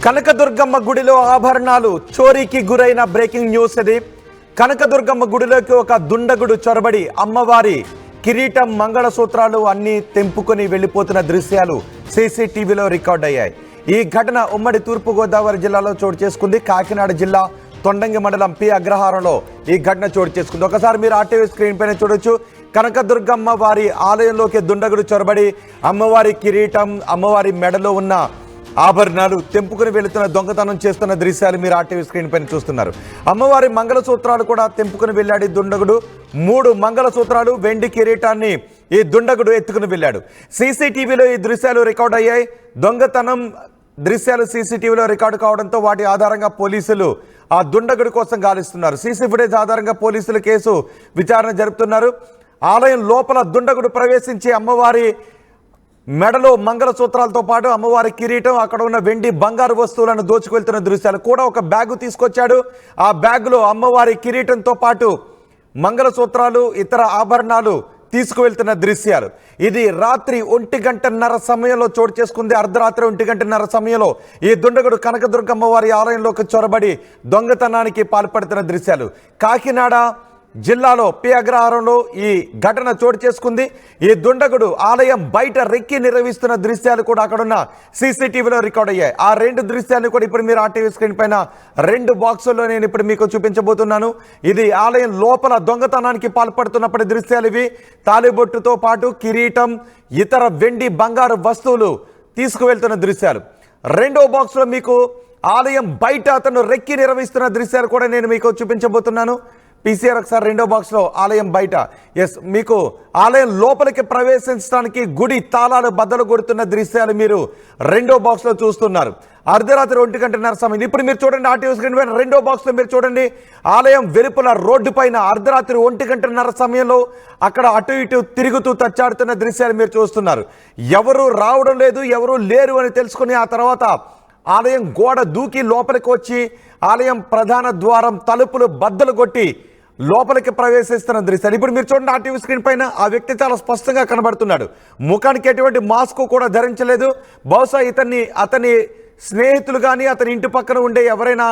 కనకదుర్గమ్మ గుడిలో ఆభరణాలు చోరీకి గురైన బ్రేకింగ్ న్యూస్ ఇది. కనకదుర్గమ్మ గుడిలోకి ఒక దుండగుడు చొరబడి అమ్మవారి కిరీటం, మంగళసూత్రాలు అన్నీ తెంపుకొని వెళ్ళిపోతున్న దృశ్యాలు సీసీటీవీలో రికార్డ్ అయ్యాయి. ఈ ఘటన ఉమ్మడి తూర్పుగోదావరి జిల్లాలో చోటు చేసుకుంది. కాకినాడ జిల్లా తొండంగి మండలం పి అగ్రహారంలో ఈ ఘటన చోటు చేసుకుంది. ఒకసారి మీరు ఆర్టీవీ స్క్రీన్ పైన చూడొచ్చు. కనకదుర్గమ్మ వారి ఆలయంలోకి దుండగుడు చొరబడి అమ్మవారి కిరీటం, అమ్మవారి మెడలో ఉన్న ఆభరణాలు తెంపుకుని వెళుతున్న దొంగతనం చేస్తున్న దృశ్యాలు మీరు ఆర్టీవీ స్క్రీన్ పైన చూస్తున్నారు. అమ్మవారి మంగళసూత్రాలు కూడా తెంపుకుని వెళ్ళాడు దుండగుడు. 3 మంగళసూత్రాలు, వెండి కిరీటాన్ని ఈ దుండగుడు ఎత్తుకుని వెళ్ళాడు. సీసీటీవీలో ఈ దృశ్యాలు రికార్డ్ అయ్యాయి. దొంగతనం దృశ్యాలు సీసీటీవీలో రికార్డు కావడంతో వాటి ఆధారంగా పోలీసులు ఆ దుండగుడి కోసం గాలిస్తున్నారు. సీసీ ఫుటేజ్ ఆధారంగా పోలీసులు కేసు విచారణ జరుపుతున్నారు. ఆలయం లోపల దుండగుడు ప్రవేశించి అమ్మవారి మెడలో మంగళసూత్రాలతో పాటు అమ్మవారి కిరీటం, అక్కడ ఉన్న వెండి, బంగారు వస్తువులను దోచుకెళ్తున్న దృశ్యాలు కూడా. ఒక బ్యాగు తీసుకొచ్చాడు. ఆ బ్యాగులో అమ్మవారి కిరీటంతో పాటు మంగళసూత్రాలు, ఇతర ఆభరణాలు తీసుకువెళ్తున్న దృశ్యాలు. ఇది రాత్రి 1:30 సమయంలో చోటు చేసుకుంది. అర్ధరాత్రి 1:30 సమయంలో ఈ దుండగుడు కనకదుర్గమ్మ వారి ఆలయంలోకి చొరబడి దొంగతనానికి పాల్పడుతున్న దృశ్యాలు. కాకినాడ జిల్లాలో పి అగ్రహారంలో ఈ ఘటన చోటు చేసుకుంది. ఈ దుండగుడు ఆలయం బయట రెక్కి నిర్వహిస్తున్న దృశ్యాలు కూడా అక్కడున్న సీసీటీవీలో రికార్డ్ అయ్యాయి. ఆ 2 దృశ్యాలు కూడా ఇప్పుడు మీరు ఆర్టీవీ స్క్రీన్ పైన 2 బాక్సుల్లో నేను ఇప్పుడు మీకు చూపించబోతున్నాను. ఇది ఆలయం లోపల దొంగతనానికి పాల్పడుతున్నప్పటి దృశ్యాలు ఇవి. తాలిబొట్టుతో పాటు కిరీటం, ఇతర వెండి, బంగారు వస్తువులు తీసుకువెళ్తున్న దృశ్యాలు. 2వ బాక్స్లో మీకు ఆలయం బయట అతను రెక్కి నిర్వహిస్తున్న దృశ్యాలు కూడా నేను మీకు చూపించబోతున్నాను. పీసీఆర్ ఒకసారి 2వ బాక్స్లో ఆలయం బయట. ఎస్, మీకు ఆలయం లోపలికి ప్రవేశించడానికి గుడి తాళాలు బద్దలు కొడుతున్న దృశ్యాలు మీరు 2వ బాక్స్లో చూస్తున్నారు. అర్ధరాత్రి 1:30 సమయం. ఇప్పుడు మీరు చూడండి ఆర్టీవీ స్క్రీన్ పైన 2వ బాక్స్లో మీరు చూడండి. ఆలయం వెలుపల రోడ్డు పైన అర్ధరాత్రి 1:30 సమయంలో అక్కడ అటు ఇటు తిరుగుతూ తచ్చాడుతున్న దృశ్యాలు మీరు చూస్తున్నారు. ఎవరు రావడం లేదు, ఎవరు లేరు అని తెలుసుకుని ఆ తర్వాత ఆలయం గోడ దూకి లోపలికి వచ్చి ఆలయం ప్రధాన ద్వారం తలుపులు బద్దలు కొట్టి లోపలికి ప్రవేశిస్తున్న దృశ్యాలు ఇప్పుడు మీరు చూడండి ఆర్టీవీ స్క్రీన్ పైన. ఆ వ్యక్తి చాలా స్పష్టంగా కనబడుతున్నాడు. ముఖానికి ఎటువంటి మాస్క్ కూడా ధరించలేదు. బహుశా అతని స్నేహితులు కానీ అతని ఇంటి పక్కన ఉండే ఎవరైనా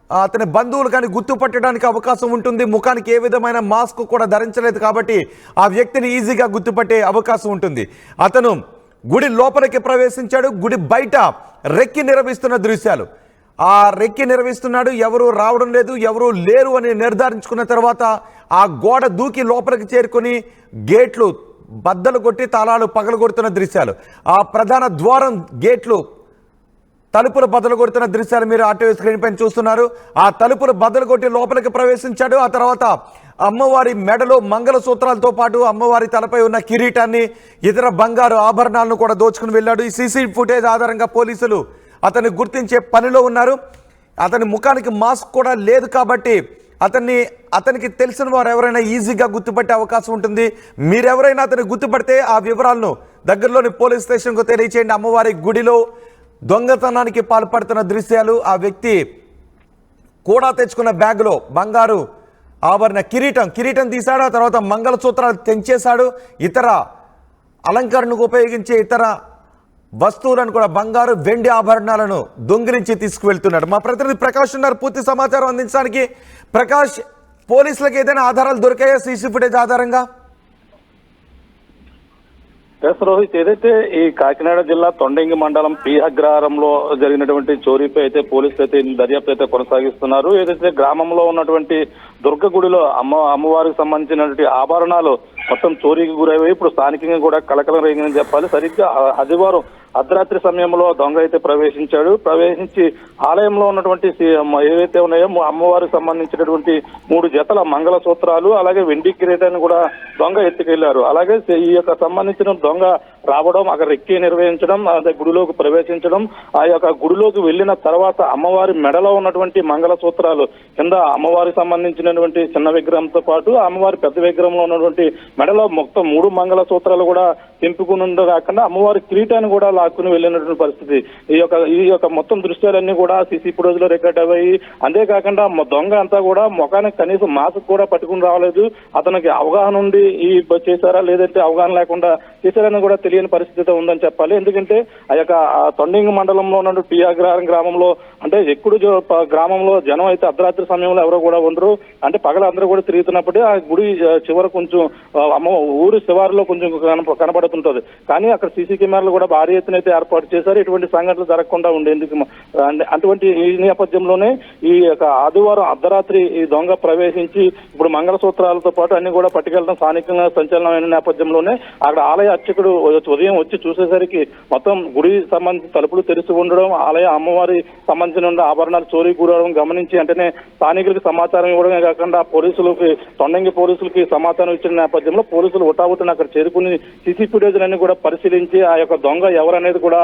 అతని బంధువులు కానీ గుర్తుపట్టడానికి అవకాశం ఉంటుంది. ముఖానికి ఏ విధమైన మాస్క్ కూడా ధరించలేదు కాబట్టి ఆ వ్యక్తిని ఈజీగా గుర్తుపట్టే అవకాశం ఉంటుంది. అతను గుడి లోపలికి ప్రవేశించాడు. గుడి బయట రెక్కి నిర్వహిస్తున్న దృశ్యాలు. ఆ రెక్కి నిర్వహిస్తున్నాడు. ఎవరు రావడం లేదు, ఎవరు లేరు అని నిర్ధారించుకున్న తర్వాత ఆ గోడ దూకి లోపలికి చేరుకొని గేట్లు బద్దలు కొట్టి తాళాలు పగలగొడుతున్న దృశ్యాలు. ఆ ప్రధాన ద్వారం గేట్లు, తలుపులు బద్దలు కొడుతున్న దృశ్యాలు మీరు ఆర్టీవీ స్క్రీన్ పైన చూస్తున్నారు. ఆ తలుపులు బద్దలు కొట్టి లోపలికి ప్రవేశించాడు. ఆ తర్వాత అమ్మవారి మెడలో మంగళసూత్రాలతో పాటు అమ్మవారి తలపై ఉన్న కిరీటాన్ని, ఇతర బంగారు ఆభరణాలను కూడా దోచుకుని వెళ్ళాడు. ఈ సీసీ ఫుటేజ్ ఆధారంగా పోలీసులు అతన్ని గుర్తించే పనిలో ఉన్నారు. అతని ముఖానికి మాస్క్ కూడా లేదు కాబట్టి అతనికి తెలిసిన వారు ఎవరైనా ఈజీగా గుర్తుపట్టే అవకాశం ఉంటుంది. మీరెవరైనా అతన్ని గుర్తుపడితే ఆ వివరాలను దగ్గరలోని పోలీస్ స్టేషన్కు తెలియచేయండి. అమ్మవారి గుడిలో దొంగతనానికి పాల్పడుతున్న దృశ్యాలు. ఆ వ్యక్తి కూడా తెచ్చుకున్న బ్యాగులో బంగారు ఆభరణ కిరీటం తీశాడు. ఆ తర్వాత మంగళసూత్రాలు తెంచేశాడు. ఇతర అలంకరణకు ఉపయోగించే ఇతర వస్తువులను కూడా, బంగారు, వెండి ఆభరణాలను దొంగిలించి తీసుకువెళ్తున్నాడు. మా ప్రతినిధి ప్రకాష్ ఉన్నారు పూర్తి సమాచారం అందించడానికి. ప్రకాష్, పోలీసులకు ఏదైనా ఆధారాలు దొరికాయా సీసీ ఫుటేజ్ ఆధారంగా? రోహిత్, ఏదైతే ఈ కాకినాడ జిల్లా తొండంగి మండలం పి అగ్రహారంలో జరిగినటువంటి చోరీపై అయితే పోలీసులు అయితే దర్యాప్తు అయితే కొనసాగిస్తున్నారు. ఏదైతే గ్రామంలో ఉన్నటువంటి దుర్గ గుడిలో అమ్మవారికి సంబంధించినటువంటి ఆభరణాలు మొత్తం చోరీకి గురయ్యాయి. ఇప్పుడు స్థానికంగా కూడా కలకలం రేగిందని చెప్పాలి. సరిగ్గా ఆదివారం అర్ధరాత్రి సమయంలో దొంగ అయితే ప్రవేశించి ఆలయంలో ఉన్నటువంటి ఏవైతే ఉన్నాయో అమ్మవారికి సంబంధించినటువంటి 3 జతల మంగళసూత్రాలు, అలాగే వెండి కిరీటాన్ని కూడా దొంగ ఎత్తుకెళ్లారు. అలాగే ఈ యొక్క సంబంధించిన దొంగ రావడం, అక్కడ రెక్కి నిర్వహించడం, అదే గుడిలోకి ప్రవేశించడం, ఆ యొక్క గుడిలోకి వెళ్ళిన తర్వాత అమ్మవారి మెడలో ఉన్నటువంటి మంగళసూత్రాలు కింద అమ్మవారికి సంబంధించినటువంటి చిన్న విగ్రహంతో పాటు అమ్మవారి పెద్ద విగ్రహంలో ఉన్నటువంటి మెడలో మొత్తం 3 మంగళసూత్రాలు కూడా తెంపుకున్నది కాకుండా అమ్మవారి కిరీటాన్ని కూడా లాక్కుని వెళ్ళినటువంటి పరిస్థితి. ఈ యొక్క మొత్తం దృశ్యాలన్నీ కూడా సీసీ ఫుటేజ్ లో రికార్డ్ అయ్యాయి. అంతేకాకుండా దొంగ అంతా కూడా ముఖానికి కనీసం మాస్క్ కూడా పట్టుకుని రావలేదు. అతనికి అవగాహన ఉండి చేశారా లేదంటే అవగాహన లేకుండా చేశారని కూడా తెలియని పరిస్థితి ఉందని చెప్పాలి. ఎందుకంటే ఆ యొక్క తొండంగి మండలంలో ఉన్న పి అగ్రహారం గ్రామంలో అంటే గ్రామంలో జనం అయితే అర్ధరాత్రి సమయంలో ఎవరో కూడా ఉండరు. అంటే పగల అందరూ కూడా తిరుగుతున్నప్పుడే ఆ గుడి చివర కొంచెం ఊరు శివారులో కొంచెం కనబడుతుంటది. కానీ అక్కడ సీసీ కెమెరాలు కూడా భారీ ఎత్తున అయితే ఏర్పాటు చేశారు, ఇటువంటి సంఘటనలు జరగకుండా ఉండేందుకు. అటువంటి ఈ నేపథ్యంలోనే ఈ యొక్క ఆదివారం అర్ధరాత్రి ఈ దొంగ ప్రవేశించి ఇప్పుడు మంగళసూత్రాలతో పాటు అన్ని కూడా పట్టుకెళ్ళడం స్థానికంగా సంచలనమైన నేపథ్యంలోనే అక్కడ ఆలయ అర్చకుడు ఉదయం వచ్చి చూసేసరికి మొత్తం గుడి సంబంధించిన తలుపులు తెరిచి ఉండడం, ఆలయ అమ్మవారి సంబంధించిన ఆభరణాలు చోరీ గురవడం గమనించి వెంటనే స్థానికులకు సమాచారం ఇవ్వడమే కాకుండా పోలీసులకి తొండంగి పోలీసులకి సమాచారం ఇచ్చిన నేపథ్యంలో పోలీసులు ఉటావుతున్న అక్కడ చేరుకుని సీసీ ఫుటేజ్లన్నీ కూడా పరిశీలించి ఆ యొక్క దొంగ ఎవరనేది కూడా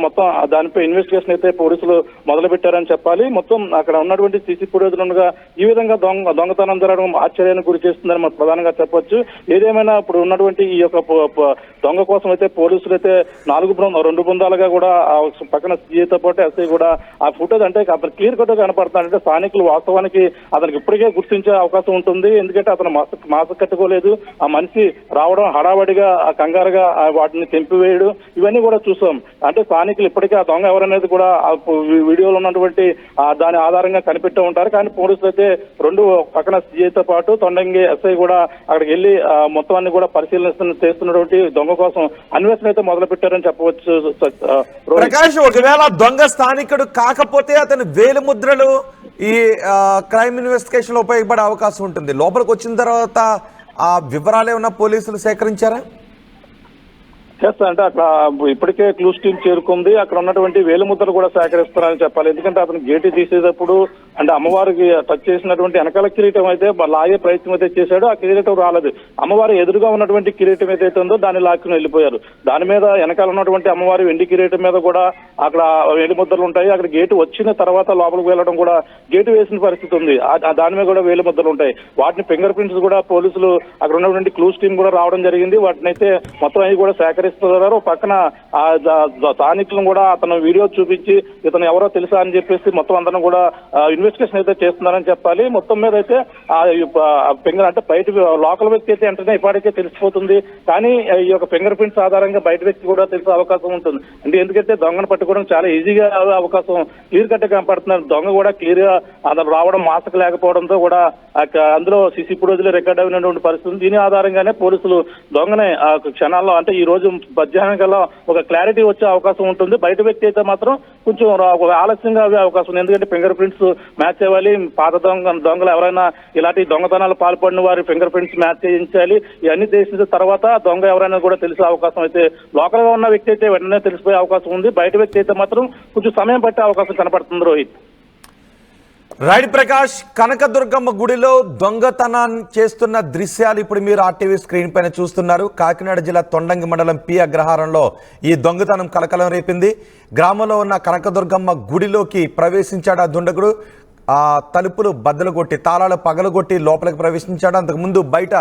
మొత్తం దానిపై ఇన్వెస్టిగేషన్ అయితే పోలీసులు మొదలు పెట్టారని చెప్పాలి. మొత్తం అక్కడ ఉన్నటువంటి సీసీ ఫుటేజ్లుగా ఈ విధంగా దొంగతనం జరగడం ఆశ్చర్యానికి గురి చేస్తుందని మనం ప్రధానంగా చెప్పొచ్చు. ఏదేమైనా ఇప్పుడు ఉన్నటువంటి ఈ యొక్క దొంగ కోసం అయితే పోలీసులు అయితే 2 బృందాలుగా కూడా పక్కన సీఐతో పాటు ఎస్ఐ కూడా ఆ ఫుటేజ్ అంటే అతను క్లియర్ కట్ గా అంటే స్థానికులు వాస్తవానికి అతనికి ఇప్పటికే గుర్తించే అవకాశం ఉంటుంది. ఎందుకంటే అతను మాస్క్ కట్టుకోలేదు, ఆ మనిషి రావడం హడావడిగా కంగారుగా వాటిని తెంపివేయడం ఇవన్నీ కూడా చూసాం. అంటే స్థానికులు ఇప్పటికే ఆ దొంగ ఎవరనేది కూడా వీడియోలో ఉన్నటువంటి దాని ఆధారంగా కనిపెట్టి ఉంటారు. కానీ పోలీసులు అయితే 2 పక్కన సీఐతో పాటు తొండంగి ఎస్ఐ కూడా అక్కడికి వెళ్లి మొత్తం అన్ని కూడా పరిశీలన చేస్తున్నటువంటి దొంగ కోసం అన్వేషణ అయితే మొదలు పెట్టారని చెప్పవచ్చు. ప్రకాష్, ఒకవేళ దొంగ స్థానికుడు కాకపోతే అతని వేలిముద్రలు ఈ క్రైమ్ ఇన్వెస్టిగేషన్ లో ఉపయోగపడే అవకాశం ఉంటుంది. లోపలికి వచ్చిన తర్వాత ఆ వివరాలు ఏమన్నా పోలీసులు సేకరించారా? అంటే అక్కడ ఇప్పటికే క్లూస్ టీమ్ చేరుకుంది. అక్కడ ఉన్నటువంటి వేలిముద్రలు కూడా సేకరిస్తున్నారని చెప్పాలి. ఎందుకంటే అతను గేటు తీసేటప్పుడు అంటే అమ్మవారికి టచ్ చేసినటువంటి వెనకాల కిరీటం అయితే లాగే ప్రయత్నం అయితే చేశాడు, ఆ కిరీటం రాలేదు. అమ్మవారి ఎదురుగా ఉన్నటువంటి కిరీటం ఏదైతే ఉందో దాన్ని లాక్కుని వెళ్ళిపోయారు. దాని మీద వెనకాల ఉన్నటువంటి అమ్మవారి వెండి కిరీటం మీద కూడా అక్కడ వేలిముద్రలు ఉంటాయి. అక్కడ గేటు వచ్చిన తర్వాత లోపలికి వెళ్ళడం కూడా గేటు వేసిన పరిస్థితి ఉంది, దాని మీద కూడా వేలిముద్రలు ఉంటాయి. వాటిని ఫింగర్ ప్రింట్స్ కూడా పోలీసులు అక్కడ ఉన్నటువంటి క్లూస్ టీమ్ కూడా రావడం జరిగింది. వాటిని అయితే మొత్తం అవి కూడా సేకరిస్తున్నారు. పక్కన స్థానికులను కూడా అతను వీడియో చూపించి ఇతను ఎవరో తెలుసా అని చెప్పేసి మొత్తం అందరం కూడా ఇన్వెస్టిగేషన్ అయితే చేస్తున్నారని చెప్పాలి. మొత్తం మీద అయితే ఫింగర్ అంటే బయట లోకల్ వ్యక్తి అయితే వెంటనే ఇప్పటికే తెలిసిపోతుంది. కానీ ఈ యొక్క ఫింగర్ ప్రింట్స్ ఆధారంగా బయట వ్యక్తి కూడా తెలిసే అవకాశం ఉంటుంది. అంటే ఎందుకంటే దొంగను పట్టుకోవడం చాలా ఈజీగా అవకాశం క్లియర్ కట్ గా కనపడుతున్నారు. దొంగ కూడా క్లియర్ గా అతను రావడం మాస్క్ లేకపోవడంతో కూడా అందులో సీసీ ఫుటేజ్ రికార్డ్ అయినటువంటి పరిస్థితి. దీని ఆధారంగానే పోలీసులు దొంగనే క్షణాల్లో అంటే ఈ రోజు మధ్యాహ్నం కల్లా ఒక క్లారిటీ వచ్చే అవకాశం ఉంటుంది. బయట వ్యక్తి అయితే మాత్రం కొంచెం ఆలస్యంగా అయ్యే అవకాశం ఉంది. ఎందుకంటే ఫింగర్ ప్రింట్స్ మ్యాచ్ అవ్వాలి. పాత దొంగలు ఎవరైనా ఇలాంటి దొంగతనాలు పాల్పడిన వారి ఫింగర్ ప్రింట్స్ మ్యాచ్ చేయించాలి. ఇవన్నీ చేసిన తర్వాత దొంగ ఎవరైనా కూడా తెలిసే అవకాశం అయితే లోకల్ గా ఉన్న వ్యక్తి అయితే వెంటనే తెలిసిపోయే అవకాశం ఉంది. బయట వ్యక్తి అయితే మాత్రం కొంచెం సమయం పట్టే అవకాశం కనపడుతుంది. రోహిత్. రైట్ ప్రకాష్, కనకదుర్గమ్మ గుడిలో దొంగతనాన్ని చేస్తున్న దృశ్యాలు ఇప్పుడు మీరు ఆర్టీవీ స్క్రీన్ పైన చూస్తున్నారు. కాకినాడ జిల్లా తొండంగి మండలం పి అగ్రహారంలో ఈ దొంగతనం కలకలం రేపింది. గ్రామంలో ఉన్న కనకదుర్గమ్మ గుడిలోకి ప్రవేశించాడు ఆ దుండగుడు. ఆ తలుపులు బద్దలు కొట్టి తాళాలు పగలగొట్టి లోపలికి ప్రవేశించాడు. అంతకుముందు బయట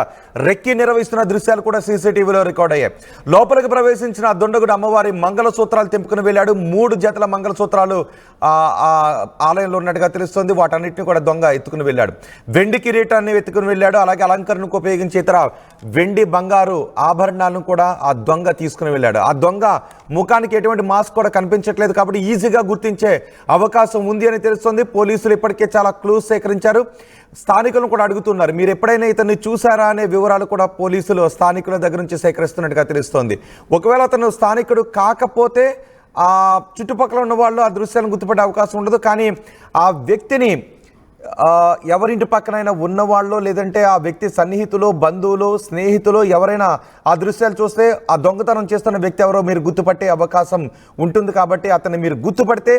రెక్కి నిర్వహిస్తున్న దృశ్యాలు కూడా సీసీటీవీలో రికార్డ్ అయ్యాయి. లోపలికి ప్రవేశించిన ఆ దుండగుడు అమ్మవారి మంగళసూత్రాలు తెంపుకుని వెళ్ళాడు. 3 జతల మంగళసూత్రాలు ఆలయంలో ఉన్నట్టుగా తెలుస్తోంది. వాటన్నిటిని కూడా దొంగ ఎత్తుకుని వెళ్ళాడు. వెండి కిరీటాన్ని ఎత్తుకుని వెళ్ళాడు. అలాగే అలంకరణకు ఉపయోగించే ఇతర వెండి బంగారు ఆభరణాలను కూడా ఆ దొంగ తీసుకుని వెళ్ళాడు. ఆ దొంగ ముఖానికి ఎటువంటి మాస్క్ కూడా కనిపించట్లేదు కాబట్టి ఈజీగా గుర్తించే అవకాశం ఉంది అని తెలుస్తోంది. పోలీసులు ఇప్పటికే చాలా క్లూస్ సేకరించారు. స్థానికులను కూడా అడుగుతున్నారు, మీరు ఎప్పుడైనా ఇతన్ని చూసారా అనే వివరాలు కూడా పోలీసులు స్థానికుల దగ్గర నుంచి సేకరిస్తున్నట్టుగా తెలుస్తోంది. ఒకవేళ అతను స్థానికుడు కాకపోతే ఆ చుట్టుపక్కల ఉన్న వాళ్ళు ఆ దృశ్యాలను గుర్తుపడే అవకాశం ఉండదు. కానీ ఆ వ్యక్తిని ఎవరింటి పక్కనైనా ఉన్నవాళ్ళు లేదంటే ఆ వ్యక్తి సన్నిహితులు, బంధువులు, స్నేహితులు ఎవరైనా ఆ దృశ్యాలు చూస్తే ఆ దొంగతనం చేస్తున్న వ్యక్తి ఎవరో మీరు గుర్తుపట్టే అవకాశం ఉంటుంది. కాబట్టి అతన్ని మీరు గుర్తుపడితే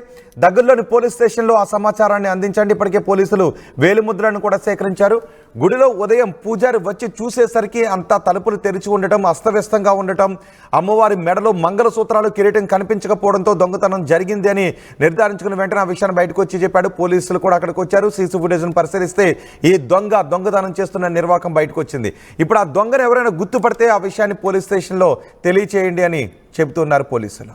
దగ్గరలోని పోలీస్ స్టేషన్లో ఆ సమాచారాన్ని అందించండి. ఇప్పటికే పోలీసులు వేలిముద్రలను కూడా సేకరించారు. గుడిలో ఉదయం పూజారి వచ్చి చూసేసరికి అంతా తలుపులు తెరిచి ఉండటం, అస్తవ్యస్తంగా ఉండటం, అమ్మవారి మెడలో మంగళసూత్రాలు, కిరీటం కనిపించకపోవడంతో దొంగతనం జరిగింది అని నిర్ధారించుకున్న వెంటనే ఆ విషయాన్ని బయటకు వచ్చి చెప్పాడు. పోలీసులు కూడా అక్కడికి వచ్చారు. సీసీ ఫుటేజ్ను పరిశీలిస్తే ఈ దొంగతనం చేస్తున్న నిర్వాకం బయటకు వచ్చింది. ఇప్పుడు ఆ దొంగను ఎవరైనా గుర్తుపడితే ఆ విషయాన్ని పోలీస్ స్టేషన్లో తెలియచేయండి అని చెబుతున్నారు పోలీసులు.